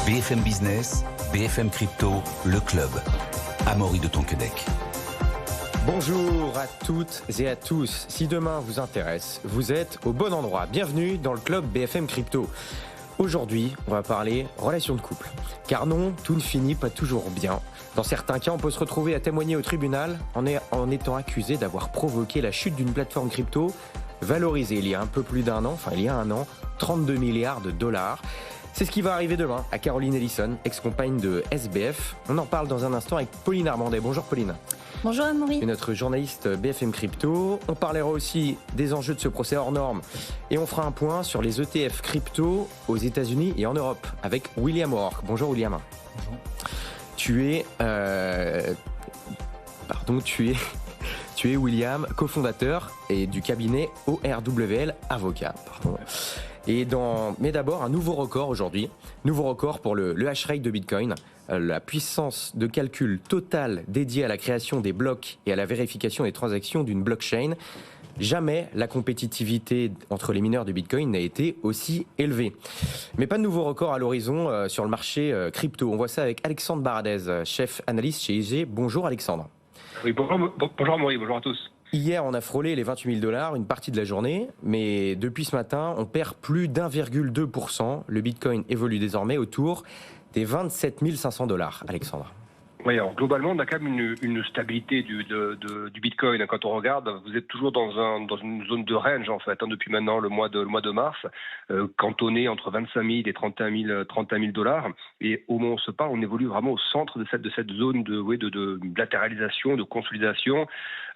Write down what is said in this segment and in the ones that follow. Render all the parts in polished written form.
BFM Business, BFM Crypto, le club. Amaury de Tonquédec. Bonjour à toutes et à tous. Si demain vous intéresse, vous êtes au bon endroit. Bienvenue dans le club BFM Crypto. Aujourd'hui, on va parler relations de couple. Car non, tout ne finit pas toujours bien. Dans certains cas, on peut se retrouver à témoigner au tribunal en étant accusé d'avoir provoqué la chute d'une plateforme crypto valorisée il y a un an, 32 milliards de dollars. C'est ce qui va arriver demain à Caroline Ellison, ex-compagne de SBF. On en parle dans un instant avec Pauline Armandet. Bonjour Pauline. Bonjour Amaury. Notre journaliste BFM Crypto. On parlera aussi des enjeux de ce procès hors norme. Et on fera un point sur les ETF crypto aux États-Unis et en Europe avec William O'Rourke. Bonjour William. Bonjour. Tu es William, cofondateur et du cabinet ORWL Avocat. Mais d'abord, un nouveau record aujourd'hui. Nouveau record pour le hash rate de Bitcoin. La puissance de calcul totale dédiée à la création des blocs et à la vérification des transactions d'une blockchain. Jamais la compétitivité entre les mineurs de Bitcoin n'a été aussi élevée. Mais pas de nouveau record à l'horizon sur le marché crypto. On voit ça avec Alexandre Baradez, chef analyste chez IG. Bonjour Alexandre. Oui, bonjour Amaury, bonjour à tous. Hier, on a frôlé les 28 000 $, une partie de la journée, mais depuis ce matin, on perd plus d'1,2%. Le Bitcoin évolue désormais autour des 27 500 $, Alexandre. Oui, alors globalement, on a quand même une stabilité du Bitcoin. Quand on regarde, vous êtes toujours dans une zone de range en fait, depuis maintenant le mois de mars, cantonné entre 25 000 et 31 000 $. Et au moment où on se parle, on évolue vraiment au centre de cette zone de latéralisation, de consolidation.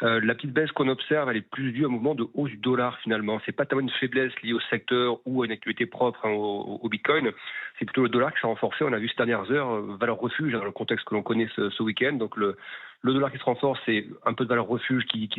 La petite baisse qu'on observe, elle est plus due à un mouvement de hausse du dollar finalement. C'est pas tellement une faiblesse liée au secteur ou à une activité propre au Bitcoin. C'est plutôt le dollar qui s'est renforcé. On a vu ces dernières heures valeur refuge dans le contexte que l'on connaît ce week-end. Donc le dollar qui se renforce, c'est un peu de valeur refuge qui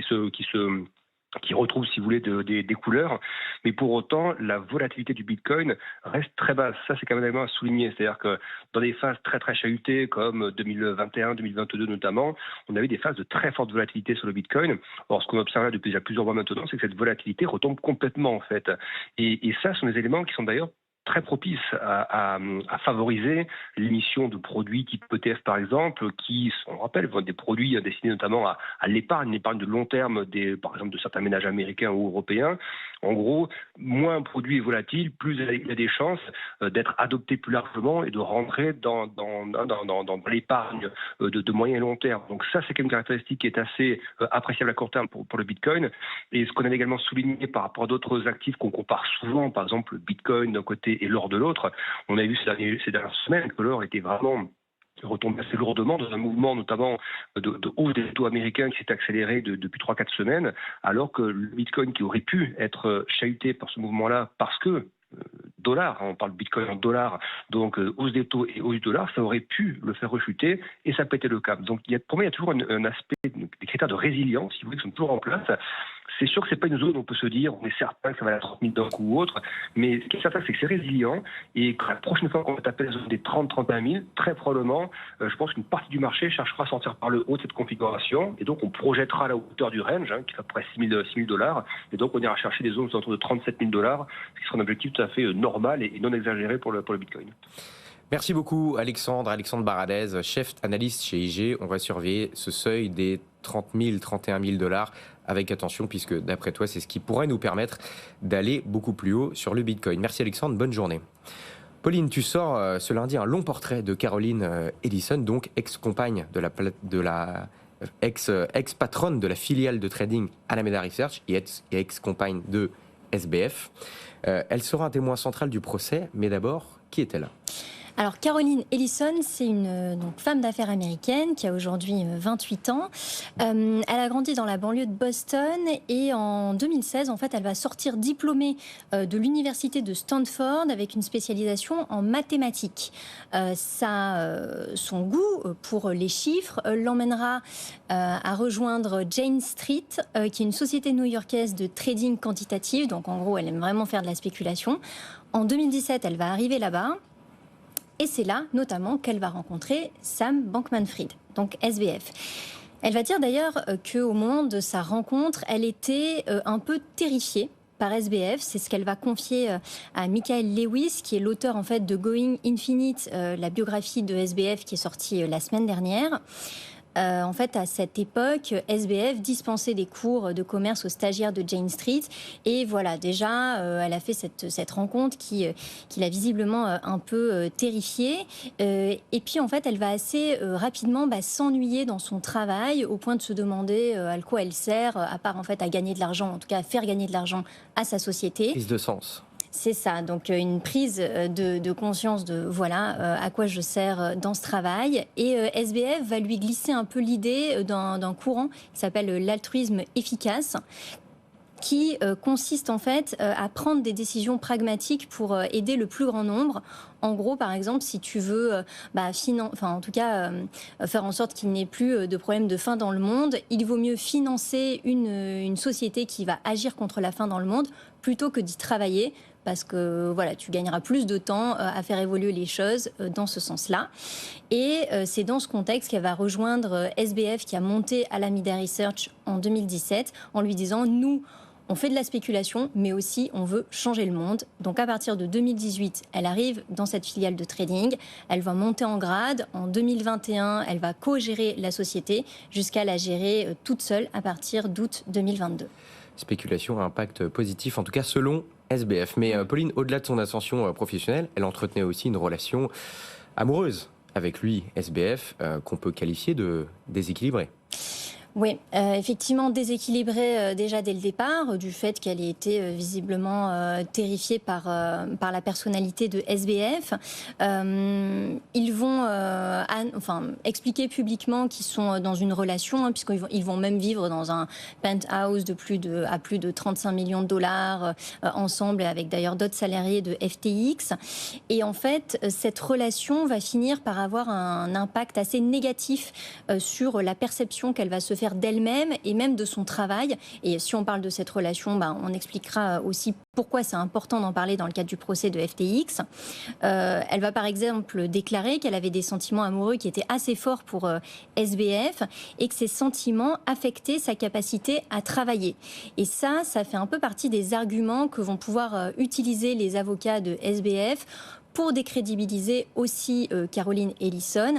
retrouve, si vous voulez, des couleurs. Mais pour autant, la volatilité du Bitcoin reste très basse. Ça, c'est quand même un élément à souligner. C'est-à-dire que dans des phases très, très chahutées, comme 2021, 2022 notamment, on avait des phases de très forte volatilité sur le Bitcoin. Or, ce qu'on observe là depuis déjà plusieurs mois maintenant, c'est que cette volatilité retombe complètement, en fait. Et ça, ce sont des éléments qui sont d'ailleurs très propice à favoriser l'émission de produits type ETF par exemple, qui, on rappelle, vont être des produits destinés notamment à l'épargne de long terme, par exemple de certains ménages américains ou européens. En gros, moins un produit est volatile, plus il a des chances d'être adopté plus largement et de rentrer dans l'épargne de moyen et long terme. Donc ça, c'est quand même une caractéristique qui est assez appréciable à court terme pour le Bitcoin. Et ce qu'on avait également souligné par rapport à d'autres actifs qu'on compare souvent, par exemple le Bitcoin d'un côté et l'or de l'autre, on a vu ces dernières semaines que l'or était vraiment retombé assez lourdement dans un mouvement notamment de hausse des taux américains qui s'est accéléré depuis 3-4 semaines, alors que le Bitcoin qui aurait pu être chahuté par ce mouvement-là parce que dollars, on parle de Bitcoin en dollars, donc hausse des taux et hausse du dollar, ça aurait pu le faire rechuter et ça peut être le cas. Donc pour moi, il y a toujours un aspect, des critères de résilience, si vous voulez, qui sont toujours en place. C'est sûr que c'est pas une zone où on peut se dire, on est certain que ça va aller à 30 000 d'un coup ou autre, mais ce qui est certain, c'est que c'est résilient et que la prochaine fois qu'on va taper la zone des 30-31 000, très probablement, je pense qu'une partie du marché cherchera à sortir par le haut de cette configuration et donc on projettera à la hauteur du range, qui fait à peu près 6 000 $, et donc on ira chercher des zones autour de 37 000 $, ce qui sera un objectif tout à fait normal et non exagéré pour le Bitcoin. Merci beaucoup Alexandre Baradez, chef analyste chez IG. On va surveiller ce seuil des 30 000, 31 000 $ avec attention puisque d'après toi, c'est ce qui pourrait nous permettre d'aller beaucoup plus haut sur le Bitcoin. Merci Alexandre, bonne journée. Pauline, tu sors ce lundi un long portrait de Caroline Ellison, donc ex-compagne de la ex-patronne de la filiale de trading Alameda Research et ex-compagne de SBF. Elle sera un témoin central du procès, mais d'abord, qui est-elle ? Alors Caroline Ellison, c'est une femme d'affaires américaine qui a aujourd'hui 28 ans. Elle a grandi dans la banlieue de Boston et en 2016, en fait, elle va sortir diplômée de l'université de Stanford avec une spécialisation en mathématiques. Son goût pour les chiffres l'emmènera à rejoindre Jane Street, qui est une société new-yorkaise de trading quantitatif. Donc en gros, elle aime vraiment faire de la spéculation. En 2017, elle va arriver là-bas. Et c'est là, notamment, qu'elle va rencontrer Sam Bankman-Fried, donc SBF. Elle va dire d'ailleurs qu'au moment de sa rencontre, elle était un peu terrifiée par SBF. C'est ce qu'elle va confier à Michael Lewis, qui est l'auteur en fait de Going Infinite, la biographie de SBF qui est sortie la semaine dernière. En fait, à cette époque, SBF dispensait des cours de commerce aux stagiaires de Jane Street. Et voilà, déjà, elle a fait cette rencontre qui l'a visiblement un peu terrifiée. Et puis, en fait, elle va assez rapidement s'ennuyer dans son travail, au point de se demander à quoi elle sert, à part en fait à gagner de l'argent, en tout cas à faire gagner de l'argent à sa société. Prise de sens. C'est ça, donc une prise de conscience de voilà à quoi je sers dans ce travail. Et SBF va lui glisser un peu l'idée d'un courant qui s'appelle l'altruisme efficace, qui consiste en fait à prendre des décisions pragmatiques pour aider le plus grand nombre. En gros, par exemple, si tu veux faire en sorte qu'il n'y ait plus de problème de faim dans le monde, il vaut mieux financer une société qui va agir contre la faim dans le monde plutôt que d'y travailler, parce que voilà, tu gagneras plus de temps à faire évoluer les choses dans ce sens-là. Et c'est dans ce contexte qu'elle va rejoindre SBF, qui a monté Alameda Research en 2017, en lui disant « Nous, on fait de la spéculation, mais aussi on veut changer le monde ». Donc à partir de 2018, elle arrive dans cette filiale de trading, elle va monter en grade. En 2021, elle va co-gérer la société jusqu'à la gérer toute seule à partir d'août 2022. Spéculation à impact positif, en tout cas selon SBF. Mais Pauline, au-delà de son ascension professionnelle, elle entretenait aussi une relation amoureuse avec lui, SBF, qu'on peut qualifier de déséquilibrée. Oui, effectivement déséquilibrée déjà dès le départ, du fait qu'elle ait été visiblement terrifiée par la personnalité de SBF. Ils vont expliquer publiquement qu'ils sont dans une relation, puisqu'ils vont même vivre dans un penthouse à plus de 35 millions de dollars ensemble, avec d'ailleurs d'autres salariés de FTX. Et en fait, cette relation va finir par avoir un impact assez négatif sur la perception qu'elle va se faire d'elle-même et même de son travail. Et si on parle de cette relation, on expliquera aussi pourquoi c'est important d'en parler dans le cadre du procès de FTX. Elle va par exemple déclarer qu'elle avait des sentiments amoureux qui étaient assez forts pour SBF et que ces sentiments affectaient sa capacité à travailler. Et ça fait un peu partie des arguments que vont pouvoir utiliser les avocats de SBF pour décrédibiliser aussi Caroline Ellison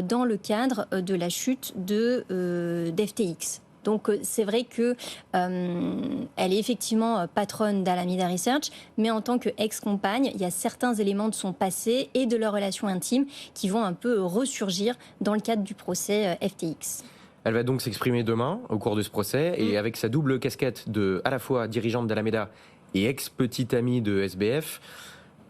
dans le cadre de la chute d'FTX. Donc c'est vrai que elle est effectivement patronne d'Alameda Research, mais en tant qu'ex-compagne, il y a certains éléments de son passé et de leur relation intime qui vont un peu ressurgir dans le cadre du procès FTX. Elle va donc s'exprimer demain au cours de ce procès, et avec sa double casquette de à la fois dirigeante d'Alameda et ex-petite amie de SBF,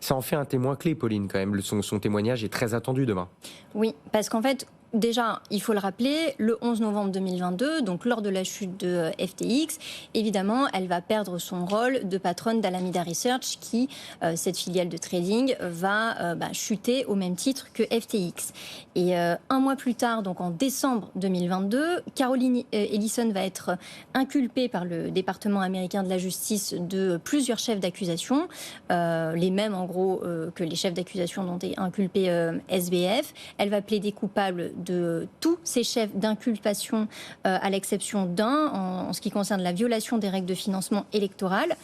ça en fait un témoin clé, Pauline, quand même. Son témoignage est très attendu demain. Oui, parce qu'en fait, déjà, il faut le rappeler, le 11 novembre 2022, donc lors de la chute de FTX, évidemment, elle va perdre son rôle de patronne d'Alameda Research, qui, cette filiale de trading, va chuter au même titre que FTX. Et un mois plus tard, donc en décembre 2022, Caroline Ellison va être inculpée par le département américain de la justice de plusieurs chefs d'accusation, les mêmes en gros que les chefs d'accusation dont est inculpé SBF. Elle va plaider coupable de tous ces chefs d'inculpation, à l'exception d'un, en ce qui concerne la violation des règles de financement électoral.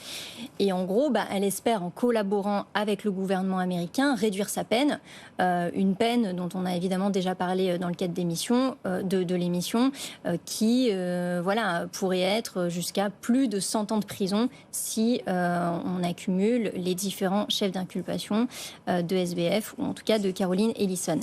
Et en gros, elle espère, en collaborant avec le gouvernement américain, réduire sa peine, une peine dont on a évidemment déjà parlé dans le cadre de l'émission, qui pourrait être jusqu'à plus de 100 ans de prison si on accumule les différents chefs d'inculpation de SBF, ou en tout cas de Caroline Ellison.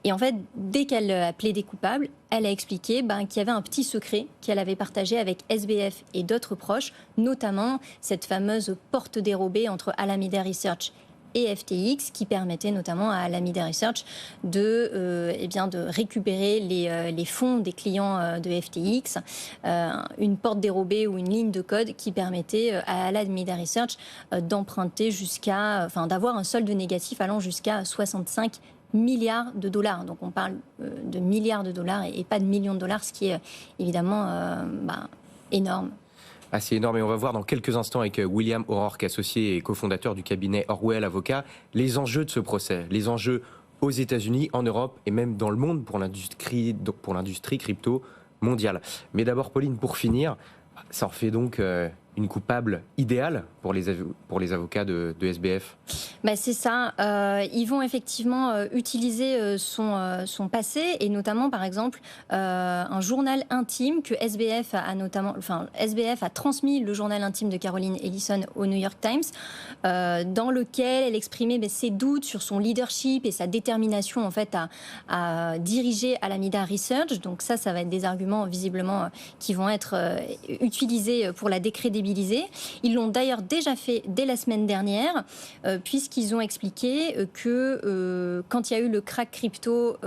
Et en fait, dès qu'elle a plaidé coupable, elle a expliqué qu'il y avait un petit secret qu'elle avait partagé avec SBF et d'autres proches, notamment cette fameuse porte dérobée entre Alameda Research et FTX, qui permettait notamment à Alameda Research de récupérer les fonds des clients de FTX, une porte dérobée ou une ligne de code qui permettait à Alameda Research d'emprunter d'avoir un solde négatif allant jusqu'à 65 milliards de dollars. Donc on parle de milliards de dollars et pas de millions de dollars, ce qui est évidemment énorme. Assez énorme, et on va voir dans quelques instants avec William O'Rourke, associé et cofondateur du cabinet Orwell Avocat, les enjeux de ce procès, les enjeux aux États-Unis, en Europe et même dans le monde pour l'industrie crypto mondiale. Mais d'abord, Pauline, pour finir, ça en fait donc une coupable idéale pour les avocats de SBF? C'est ça. Ils vont effectivement utiliser son passé et notamment, par exemple, un journal intime que SBF a transmis le journal intime de Caroline Ellison au New York Times, dans lequel elle exprimait ses doutes sur son leadership et sa détermination en fait à diriger Alameda Research. Donc ça va être des arguments visiblement qui vont être utilisés pour la décrédibiliser. Ils l'ont d'ailleurs déjà fait dès la semaine dernière, puisqu'ils ont expliqué que quand il y a eu le crack crypto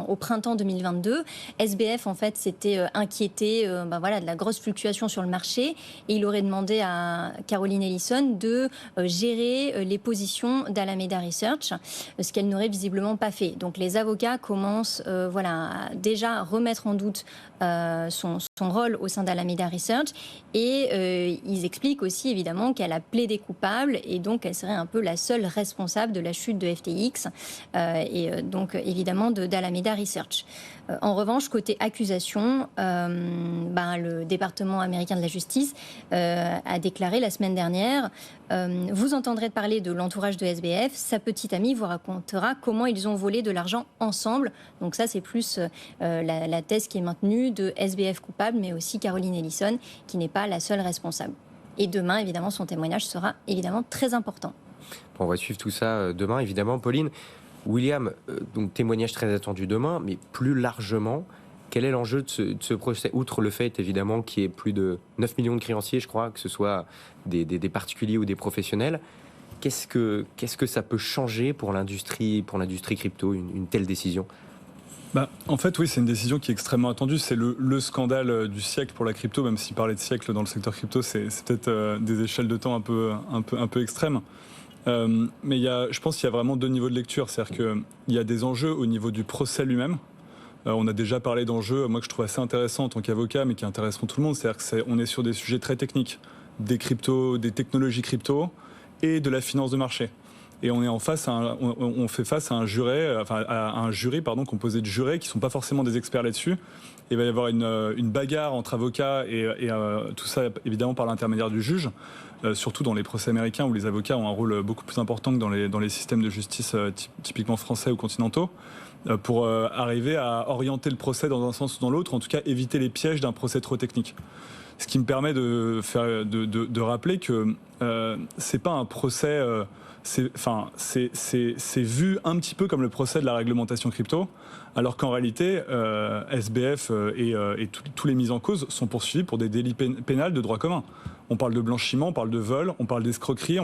au printemps 2022, SBF en fait s'était inquiété de la grosse fluctuation sur le marché et il aurait demandé à Caroline Ellison de gérer les positions d'Alameda Research, ce qu'elle n'aurait visiblement pas fait. Donc les avocats commencent à déjà remettre en doute son rôle au sein d'Alameda Research et ils expliquent aussi évidemment qu'elle a plaidé coupable et donc elle serait un peu la seule responsable de la chute de FTX donc évidemment d'Alameda Research. En revanche, côté accusation, le département américain de la justice a déclaré la semaine dernière vous entendrez parler de l'entourage de SBF, sa petite amie vous racontera comment ils ont volé de l'argent ensemble. Donc ça, c'est plus la thèse qui est maintenue de SBF coupable, mais aussi Caroline Ellison, qui n'est pas la seule responsable. Et demain, évidemment, son témoignage sera évidemment très important. On va suivre tout ça demain, évidemment. Pauline, William, donc témoignage très attendu demain, mais plus largement, quel est l'enjeu de ce procès? Outre le fait, évidemment, qu'il y ait plus de 9 millions de créanciers, je crois, que ce soit des particuliers ou des professionnels, qu'est-ce que ça peut changer pour l'industrie crypto, une telle décision? En fait, oui, c'est une décision qui est extrêmement attendue. C'est le scandale du siècle pour la crypto, même si parler de siècle dans le secteur crypto, c'est peut-être des échelles de temps un peu extrêmes. Mais je pense qu'il y a vraiment deux niveaux de lecture. C'est-à-dire qu'il y a des enjeux au niveau du procès lui-même. On a déjà parlé d'enjeux, moi que je trouve assez intéressants en tant qu'avocat, mais qui intéresseront tout le monde. C'est-à-dire qu'on est sur des sujets très techniques, des cryptos, des technologies crypto et de la finance de marché. Et on fait face à un jury composé de jurés qui ne sont pas forcément des experts là-dessus. Il va y avoir une bagarre entre avocats et tout ça évidemment par l'intermédiaire du juge, surtout dans les procès américains où les avocats ont un rôle beaucoup plus important que dans les systèmes de justice typiquement français ou continentaux, pour arriver à orienter le procès dans un sens ou dans l'autre, en tout cas éviter les pièges d'un procès trop technique. Ce qui me permet de rappeler que c'est pas un procès... C'est vu un petit peu comme le procès de la réglementation crypto, alors qu'en réalité, SBF et tous les mises en cause sont poursuivis pour des délits pénals de droit commun. On parle de blanchiment, on parle de vol, on parle d'escroquerie,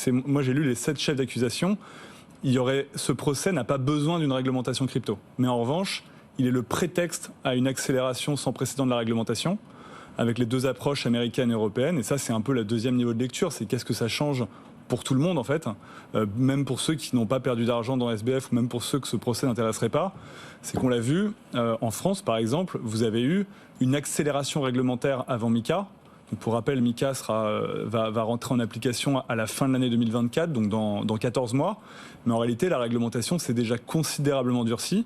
moi j'ai lu les 7 chefs d'accusation. Ce procès n'a pas besoin d'une réglementation crypto. Mais en revanche, il est le prétexte à une accélération sans précédent de la réglementation, avec les deux approches américaines et européennes. Et ça, c'est un peu le deuxième niveau de lecture, c'est qu'est-ce que ça change pour tout le monde en fait, même pour ceux qui n'ont pas perdu d'argent dans SBF ou même pour ceux que ce procès n'intéresserait pas, c'est qu'on l'a vu, en France par exemple, vous avez eu une accélération réglementaire avant MiCA. Donc, pour rappel, MiCA va rentrer en application à la fin de l'année 2024, donc dans 14 mois. Mais en réalité, la réglementation s'est déjà considérablement durcie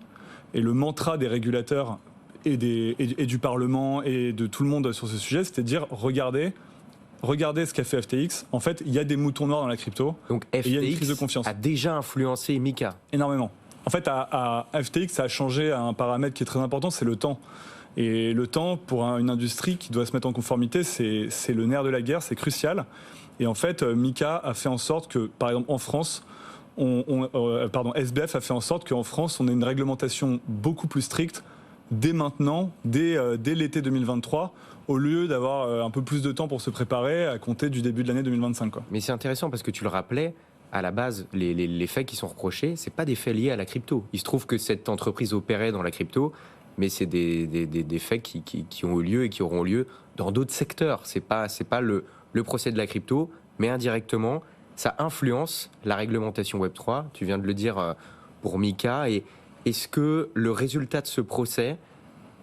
et le mantra des régulateurs et du Parlement et de tout le monde sur ce sujet, c'était de dire regardez ce qu'a fait FTX. En fait, il y a des moutons noirs dans la crypto. Donc FTX il y a une crise de confiance. A déjà influencé MiCA. Énormément. En fait, à FTX, ça a changé un paramètre qui est très important, c'est le temps. Et le temps, pour une industrie qui doit se mettre en conformité, c'est le nerf de la guerre, c'est crucial. Et en fait, MiCA a fait en sorte que, par exemple, en France, SBF a fait en sorte qu'en France, on ait une réglementation beaucoup plus stricte dès maintenant, dès l'été 2023, au lieu d'avoir un peu plus de temps pour se préparer à compter du début de l'année 2025. Quoi. Mais c'est intéressant parce que tu le rappelais, à la base, les faits qui sont reprochés, c'est pas des faits liés à la crypto. Il se trouve que cette entreprise opérait dans la crypto, mais c'est des faits qui ont eu lieu et qui auront lieu dans d'autres secteurs. C'est pas le procès de la crypto, mais indirectement, ça influence la réglementation Web3. Tu viens de le dire pour MiCA. Et est-ce que le résultat de ce procès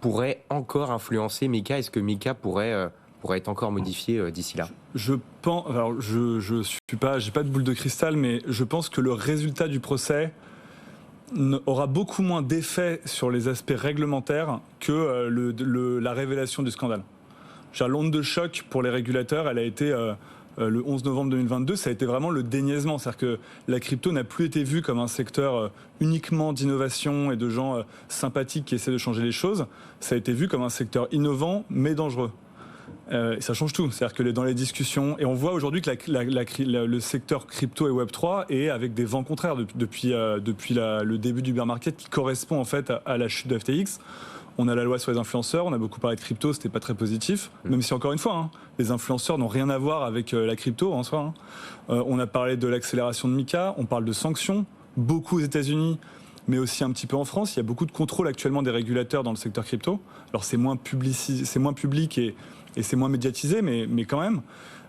pourrait encore influencer MiCA? Est-ce que MiCA pourrait être encore modifié d'ici là? Je pense, alors j'ai pas de boule de cristal, mais je pense que le résultat du procès aura beaucoup moins d'effet sur les aspects réglementaires que la révélation du scandale. L'onde de choc pour les régulateurs, elle a été le 11 novembre 2022, ça a été vraiment le déniaisement. C'est-à-dire que la crypto n'a plus été vue comme un secteur uniquement d'innovation et de gens sympathiques qui essaient de changer les choses. Ça a été vu comme un secteur innovant mais dangereux. Et ça change tout. C'est-à-dire que dans les discussions, et on voit aujourd'hui que le secteur crypto et Web3 est avec des vents contraires depuis le début du bear market qui correspond en fait à la chute de FTX. On a la loi sur les influenceurs, on a beaucoup parlé de crypto, c'était pas très positif, même si encore une fois, les influenceurs n'ont rien à voir avec la crypto en soi. On a parlé de l'accélération de MiCA, on parle de sanctions, beaucoup aux États-Unis, mais aussi un petit peu en France. Il y a beaucoup de contrôle actuellement des régulateurs dans le secteur crypto. Alors c'est moins public et c'est moins médiatisé, mais quand même.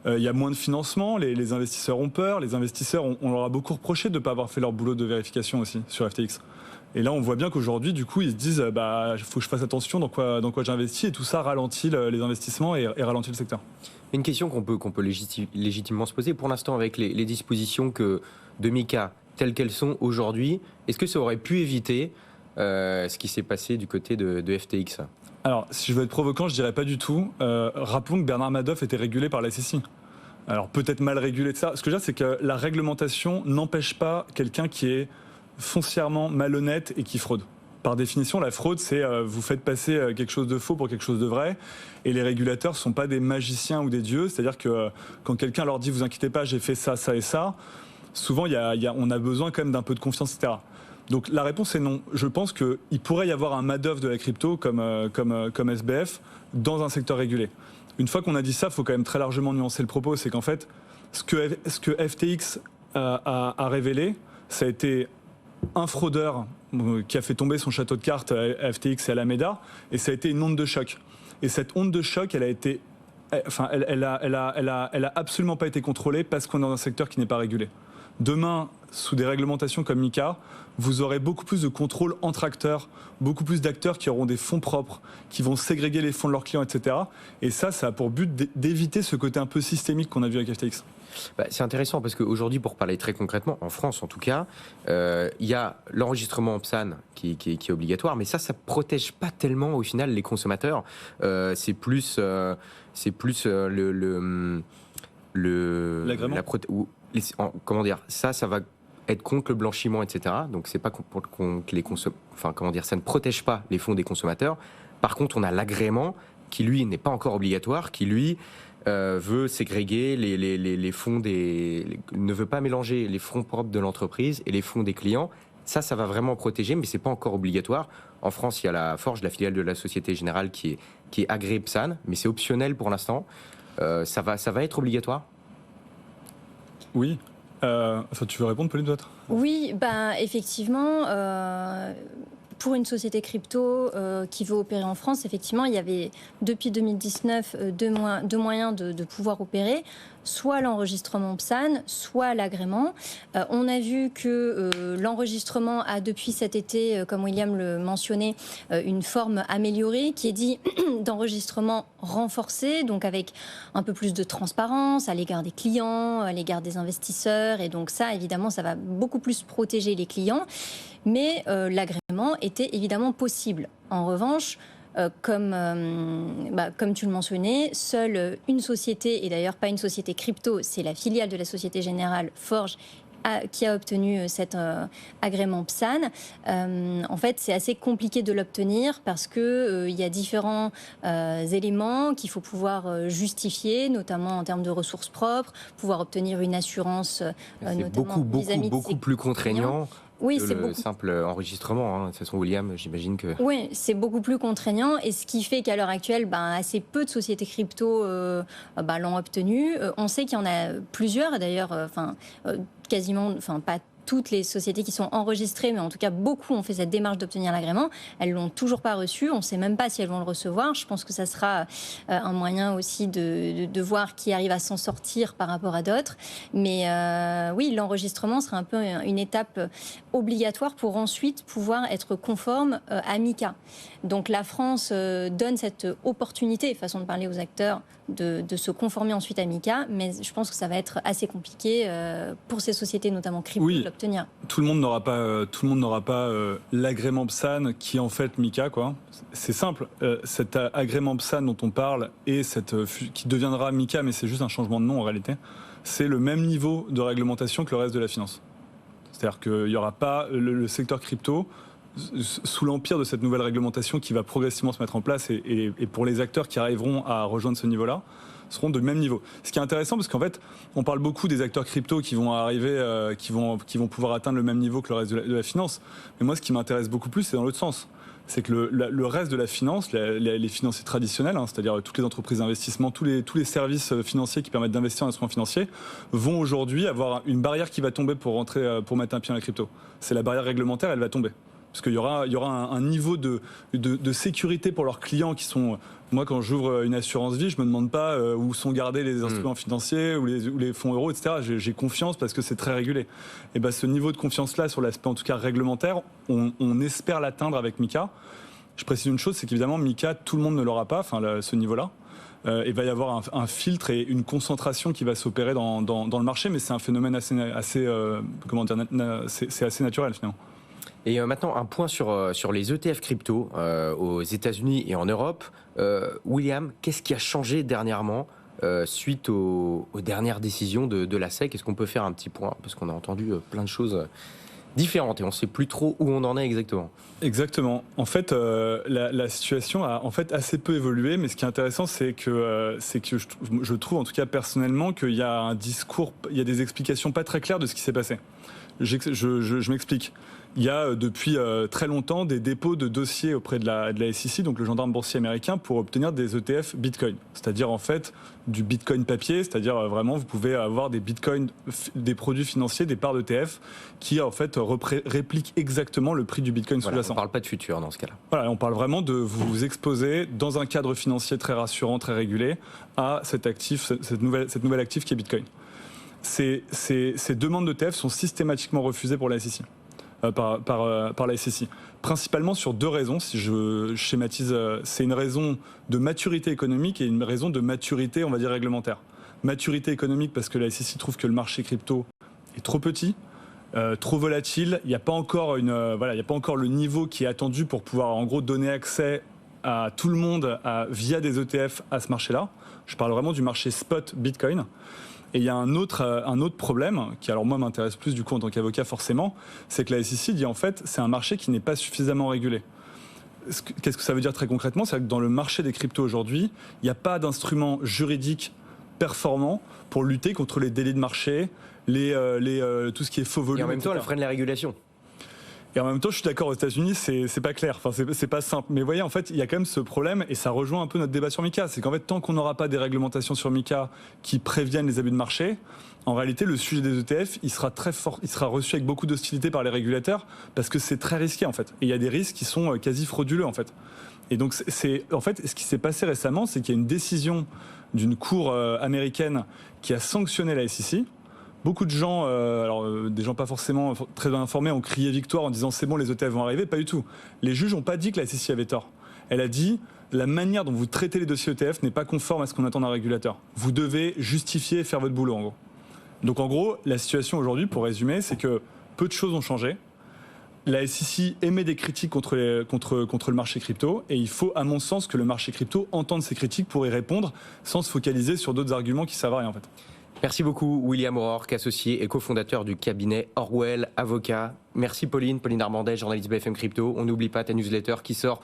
Il y a moins de financement, les investisseurs ont peur, les investisseurs, on leur a beaucoup reproché de ne pas avoir fait leur boulot de vérification aussi sur FTX. Et là, on voit bien qu'aujourd'hui, du coup, ils se disent il faut que je fasse attention dans quoi j'investis, et tout ça ralentit les investissements et ralentit le secteur. Une question qu'on peut légitimement se poser, pour l'instant, avec les dispositions de MiCA telles qu'elles sont aujourd'hui, est-ce que ça aurait pu éviter ce qui s'est passé du côté de FTX ? Alors, si je veux être provoquant, je dirais pas du tout. Rappelons que Bernard Madoff était régulé par la SEC. Alors, peut-être mal régulé de ça. Ce que je veux dire, c'est que la réglementation n'empêche pas quelqu'un qui est foncièrement malhonnête et qui fraude. Par définition, la fraude, c'est vous faites passer quelque chose de faux pour quelque chose de vrai. Et les régulateurs ne sont pas des magiciens ou des dieux. C'est-à-dire que quand quelqu'un leur dit « vous inquiétez pas, j'ai fait ça, ça et ça », souvent, on a besoin quand même d'un peu de confiance, etc. Donc la réponse est non. Je pense qu'il pourrait y avoir un Madoff de la crypto comme SBF dans un secteur régulé. Une fois qu'on a dit ça, il faut quand même très largement nuancer le propos. C'est qu'en fait, ce que FTX a révélé, ça a été un fraudeur qui a fait tomber son château de cartes à FTX et Alameda, et ça a été une onde de choc. Et cette onde de choc, elle a absolument pas été contrôlée parce qu'on est dans un secteur qui n'est pas régulé. Demain, sous des réglementations comme MiCA, vous aurez beaucoup plus de contrôle entre acteurs, beaucoup plus d'acteurs qui auront des fonds propres, qui vont ségréguer les fonds de leurs clients, etc. Et ça a pour but d'éviter ce côté un peu systémique qu'on a vu avec FTX. C'est intéressant parce qu'aujourd'hui, pour parler très concrètement, en France en tout cas, il y a l'enregistrement en PSAN qui est obligatoire, mais ça ne protège pas tellement au final les consommateurs. C'est plus l'agrément. Comment dire, ça va être contre le blanchiment, etc. Donc c'est pas pour que les ça ne protège pas les fonds des consommateurs. Par contre, on a l'agrément qui lui n'est pas encore obligatoire, qui lui veut ségréguer les fonds ne veut pas mélanger les fonds propres de l'entreprise et les fonds des clients. Ça va vraiment protéger, mais c'est pas encore obligatoire. En France, il y a la Forge, la filiale de la Société Générale, qui est agréée PSAN, mais c'est optionnel pour l'instant. Ça va être obligatoire ? Oui. Tu veux répondre, Pauline, peut-être ? Oui, effectivement, pour une société crypto qui veut opérer en France, effectivement, il y avait depuis 2019 deux moyens de pouvoir opérer, soit l'enregistrement PSAN, soit l'agrément. On a vu que l'enregistrement a depuis cet été, comme William le mentionnait, une forme améliorée qui est dit d'enregistrement renforcé, donc avec un peu plus de transparence à l'égard des clients, à l'égard des investisseurs. Et donc ça, évidemment, ça va beaucoup plus protéger les clients. Mais l'agrément était évidemment possible. En revanche, comme tu le mentionnais, seule une société, et d'ailleurs pas une société crypto, c'est la filiale de la Société Générale Forge, qui a obtenu cet agrément PSAN. En fait, c'est assez compliqué de l'obtenir parce qu'il y a différents éléments qu'il faut pouvoir justifier, notamment en termes de ressources propres, pouvoir obtenir une assurance, notamment beaucoup plus contraignant. Oui, c'est le simple enregistrement. De toute façon, William, j'imagine que... Oui, c'est beaucoup plus contraignant. Et ce qui fait qu'à l'heure actuelle, assez peu de sociétés crypto l'ont obtenu. On sait qu'il y en a plusieurs, d'ailleurs, quasiment, pas toutes les sociétés qui sont enregistrées, mais en tout cas beaucoup ont fait cette démarche d'obtenir l'agrément. Elles l'ont toujours pas reçu. On ne sait même pas si elles vont le recevoir. Je pense que ça sera un moyen aussi de voir qui arrive à s'en sortir par rapport à d'autres. Mais oui, l'enregistrement sera un peu une étape obligatoire pour ensuite pouvoir être conforme à MiCA. Donc la France donne cette opportunité, façon de parler aux acteurs, de se conformer ensuite à MiCA, mais je pense que ça va être assez compliqué pour ces sociétés, notamment crypto, de l'obtenir. tout le monde n'aura pas l'agrément PSAN qui est en fait MiCA, quoi. C'est simple. Cet agrément PSAN dont on parle et qui deviendra MiCA, mais c'est juste un changement de nom en réalité. C'est le même niveau de réglementation que le reste de la finance. C'est-à-dire qu'il n'y aura pas le secteur crypto sous l'empire de cette nouvelle réglementation qui va progressivement se mettre en place et pour les acteurs qui arriveront à rejoindre ce niveau-là, seront de même niveau. Ce qui est intéressant parce qu'en fait, on parle beaucoup des acteurs crypto qui vont arriver, qui vont pouvoir atteindre le même niveau que le reste de la finance. Mais moi, ce qui m'intéresse beaucoup plus, c'est dans l'autre sens. C'est que le reste de la finance, les financiers traditionnels, c'est-à-dire toutes les entreprises d'investissement, tous les services financiers qui permettent d'investir en instruments financiers, vont aujourd'hui avoir une barrière qui va tomber pour mettre un pied dans la crypto. C'est la barrière réglementaire, elle va tomber. Parce qu'il y aura un niveau de sécurité pour leurs clients qui sont... Moi, quand j'ouvre une assurance vie, je ne me demande pas où sont gardés les instruments financiers ou les fonds euros, etc. J'ai confiance parce que c'est très régulé. Et ce niveau de confiance-là, sur l'aspect en tout cas réglementaire, on espère l'atteindre avec MiCA. Je précise une chose, c'est qu'évidemment, MiCA, tout le monde ne l'aura pas, ce niveau-là. Il va y avoir un filtre et une concentration qui va s'opérer dans le marché, mais c'est un phénomène assez naturel finalement. Et maintenant, un point sur les ETF crypto aux États-Unis et en Europe. William, qu'est-ce qui a changé dernièrement suite aux dernières décisions de la SEC? Est-ce qu'on peut faire un petit point? Parce qu'on a entendu plein de choses différentes et on ne sait plus trop où on en est exactement. Exactement. En fait, la situation a en fait assez peu évolué, mais ce qui est intéressant, c'est que je trouve, en tout cas personnellement, qu'il y a un discours, il y a des explications pas très claires de ce qui s'est passé. Je m'explique. Il y a depuis très longtemps des dépôts de dossiers auprès de la SEC, donc le gendarme boursier américain, pour obtenir des ETF Bitcoin. C'est-à-dire en fait du Bitcoin papier, c'est-à-dire vraiment vous pouvez avoir des Bitcoins, des produits financiers, des parts d'ETF qui en fait répliquent exactement le prix du Bitcoin sous-jacent. On ne parle pas de futur dans ce cas-là. Voilà, on parle vraiment de vous exposer dans un cadre financier très rassurant, très régulé, à cet actif, cette nouvelle actif qui est Bitcoin. Ces demandes d'ETF sont systématiquement refusées pour la SEC. Par la SEC. Principalement sur deux raisons, si je schématise, c'est une raison de maturité économique et une raison de maturité, on va dire, réglementaire. Maturité économique parce que la SEC trouve que le marché crypto est trop petit, trop volatile, il n'y a pas encore le niveau qui est attendu pour pouvoir en gros donner accès à tout le monde via des ETF à ce marché-là. Je parle vraiment du marché spot Bitcoin. Et il y a un autre problème, qui alors moi m'intéresse plus du coup en tant qu'avocat forcément, c'est que la SEC dit en fait c'est un marché qui n'est pas suffisamment régulé. Qu'est-ce que ça veut dire très concrètement? C'est que dans le marché des cryptos aujourd'hui, il n'y a pas d'instrument juridique performant pour lutter contre les délits de marché, tout ce qui est faux volume. Et en même temps, elle freine la régulation. Et en même temps, je suis d'accord, aux États-Unis, c'est pas clair, c'est pas simple. Mais vous voyez, en fait, il y a quand même ce problème, et ça rejoint un peu notre débat sur MiCA. C'est qu'en fait, tant qu'on n'aura pas des réglementations sur MiCA qui préviennent les abus de marché, en réalité, le sujet des ETF, il sera très fort, il sera reçu avec beaucoup d'hostilité par les régulateurs, parce que c'est très risqué, en fait. Et il y a des risques qui sont quasi frauduleux, en fait. Et donc, en fait, ce qui s'est passé récemment, c'est qu'il y a une décision d'une cour américaine qui a sanctionné la SEC. Beaucoup de gens, des gens pas forcément très informés, ont crié victoire en disant c'est bon, les ETF vont arriver. Pas du tout. Les juges n'ont pas dit que la SEC avait tort. Elle a dit la manière dont vous traitez les dossiers ETF n'est pas conforme à ce qu'on attend d'un régulateur. Vous devez justifier et faire votre boulot, en gros. Donc en gros, la situation aujourd'hui, pour résumer, c'est que peu de choses ont changé. La SEC émet des critiques contre le marché crypto et il faut, à mon sens, que le marché crypto entende ces critiques pour y répondre sans se focaliser sur d'autres arguments qui servent à rien, en fait. Merci beaucoup William O'Rourke, associé et cofondateur du cabinet Orwell Avocat. Merci Pauline Armandet, journaliste BFM Crypto. On n'oublie pas ta newsletter qui sort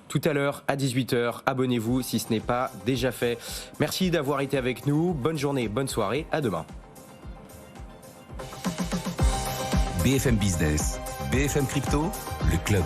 tout à l'heure à 18h. Abonnez-vous si ce n'est pas déjà fait. Merci d'avoir été avec nous. Bonne journée, bonne soirée. À demain. BFM Business, BFM Crypto, le club.